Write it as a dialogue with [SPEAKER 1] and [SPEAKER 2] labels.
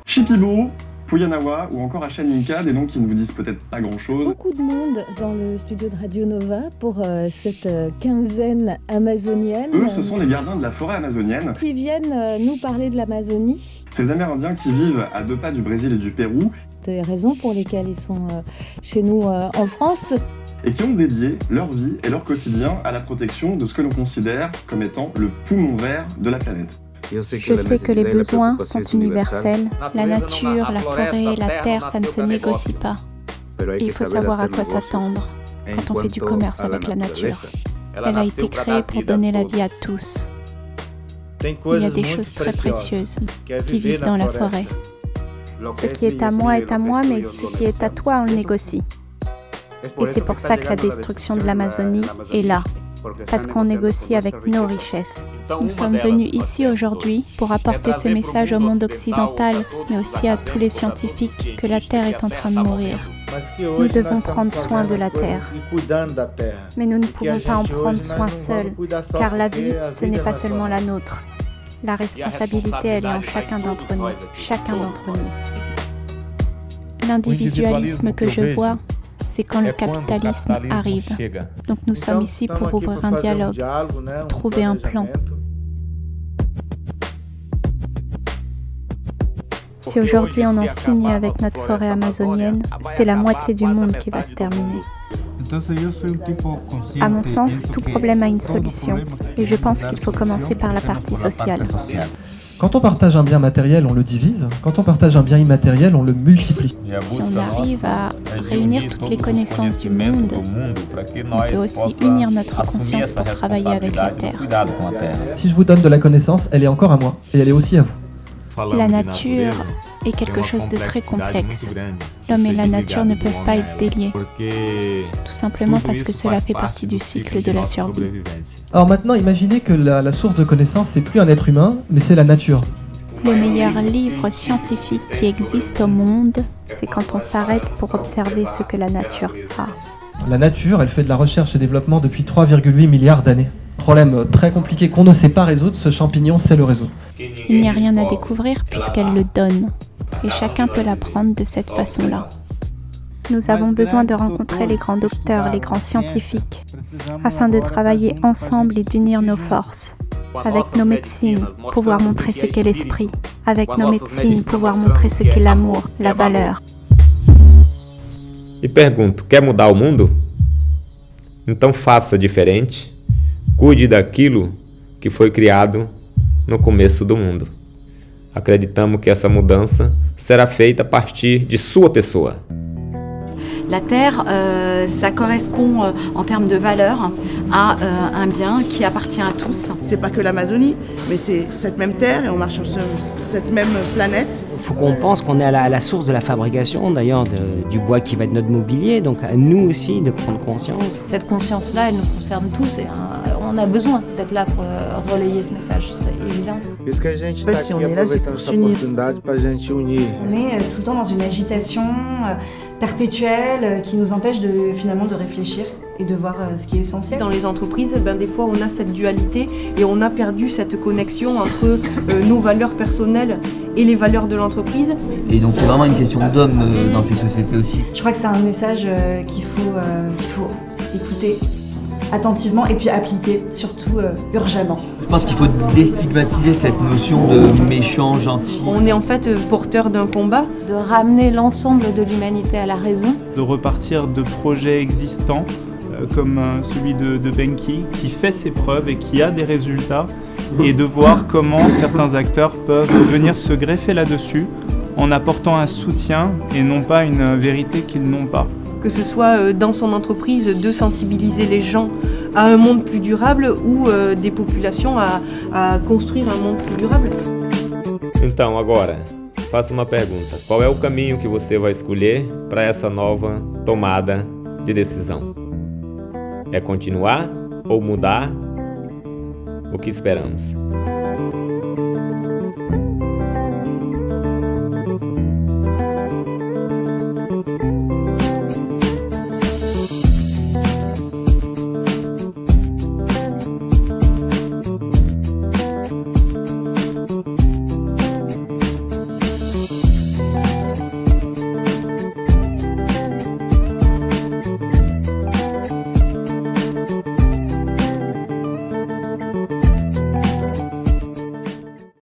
[SPEAKER 1] Shipibo, Puyanawa ou encore Ashaninka, des noms qui ne vous disent peut-être pas grand-chose.
[SPEAKER 2] Beaucoup de monde dans le studio de Radio Nova pour cette quinzaine amazonienne.
[SPEAKER 1] Eux, ce sont les gardiens de la forêt amazonienne.
[SPEAKER 2] Qui viennent nous parler de l'Amazonie.
[SPEAKER 1] Ces Amérindiens qui vivent à 2 pas du Brésil et du Pérou.
[SPEAKER 2] Des raisons pour lesquelles ils sont chez nous en France.
[SPEAKER 1] Et qui ont dédié leur vie et leur quotidien à la protection de ce que l'on considère comme étant le poumon vert de la planète.
[SPEAKER 3] Je sais que les besoins sont universels. La nature, la forêt, la terre, ça ne se négocie pas. Et il faut savoir à quoi s'attendre quand on fait du commerce avec la nature. Elle a été créée pour donner la vie à tous. Il y a des choses très précieuses qui vivent dans la forêt. Ce qui est à moi, mais ce qui est à toi, on le négocie. Et c'est pour ça que la destruction de l'Amazonie est là. Parce qu'on négocie avec nos richesses. Nous sommes venus ici aujourd'hui pour apporter ce message au monde occidental, mais aussi à tous les scientifiques que la Terre est en train de mourir. Nous devons prendre soin de la Terre. Mais nous ne pouvons pas en prendre soin seuls, car la vie, ce n'est pas seulement la nôtre. La responsabilité, elle est en chacun d'entre nous. L'individualisme que je vois, c'est quand le capitalisme arrive. Donc nous sommes ici pour ouvrir un dialogue, trouver un plan. Si aujourd'hui on en finit avec notre forêt amazonienne, c'est la moitié du monde qui va se terminer. À mon sens, tout problème a une solution. Et je pense qu'il faut commencer par la partie sociale.
[SPEAKER 4] Quand on partage un bien matériel, on le divise. Quand on partage un bien immatériel, on le multiplie.
[SPEAKER 3] Si on arrive à réunir toutes les connaissances du monde, on peut aussi unir notre conscience pour travailler avec la Terre.
[SPEAKER 4] Si je vous donne de la connaissance, elle est encore à moi, et elle est aussi à vous.
[SPEAKER 3] La nature est quelque chose de très complexe. L'homme et la nature ne peuvent pas être déliés. Tout simplement parce que cela fait partie du cycle de la survie.
[SPEAKER 4] Alors maintenant, imaginez que la source de connaissance, c'est plus un être humain, mais c'est la nature.
[SPEAKER 3] Le meilleur livre scientifique qui existe au monde, c'est quand on s'arrête pour observer ce que la nature a.
[SPEAKER 4] La nature, elle fait de la recherche et développement depuis 3,8 milliards d'années. Problème très compliqué qu'on ne sait pas résoudre, ce champignon sait le résoudre.
[SPEAKER 3] Il n'y a rien à découvrir puisqu'elle le donne. Et chacun peut l'apprendre de cette façon-là. Nous avons besoin de rencontrer les grands docteurs, les grands scientifiques, afin de travailler ensemble et d'unir nos forces. Avec nos médecines, pouvoir montrer ce qu'est l'esprit. Avec nos médecines, pouvoir montrer ce qu'est l'amour, la valeur.
[SPEAKER 5] E pergunto, quer mudar o mundo? Então faça diferente. Cuide daquilo que foi criado no começo do mundo. Acreditamos que essa mudança será feita a partir de sua pessoa.
[SPEAKER 6] La terre, ça correspond en termes de valeur à un bien qui appartient à tous.
[SPEAKER 7] C'est pas que l'Amazonie, mais c'est cette même terre et on marche sur cette même planète.
[SPEAKER 8] Il faut qu'on pense qu'on est à la source de la fabrication, d'ailleurs, du bois qui va être notre mobilier, donc à nous aussi de prendre conscience.
[SPEAKER 2] Cette conscience-là, elle nous concerne tous et on a besoin d'être là pour relayer ce message, c'est évident.
[SPEAKER 7] Si on est là, c'est pour s'unir.
[SPEAKER 9] On est tout le temps dans une agitation perpétuelle qui nous empêche finalement de réfléchir et de voir ce qui est essentiel.
[SPEAKER 10] Dans les entreprises, des fois on a cette dualité et on a perdu cette connexion entre nos valeurs personnelles et les valeurs de l'entreprise.
[SPEAKER 11] Et donc c'est vraiment une question d'homme dans ces sociétés aussi.
[SPEAKER 9] Je crois que c'est un message qu'il faut écouter attentivement et puis appliquer, surtout urgemment.
[SPEAKER 11] Je pense qu'il faut déstigmatiser cette notion de méchant, gentil.
[SPEAKER 10] On est en fait porteur d'un combat.
[SPEAKER 2] De ramener l'ensemble de l'humanité à la raison.
[SPEAKER 12] De repartir de projets existants, comme celui de Benki, qui fait ses preuves et qui a des résultats, et de voir comment certains acteurs peuvent venir se greffer là-dessus en apportant un soutien et non pas une vérité qu'ils n'ont pas.
[SPEAKER 10] Que ce soit dans son entreprise de sensibiliser les gens à un monde plus durable ou des populations à construire un monde plus durable.
[SPEAKER 5] Então, agora, faça uma pergunta. Qual é o caminho que você vai escolher para essa nova tomada de decisão? É continuar ou mudar? O que esperamos?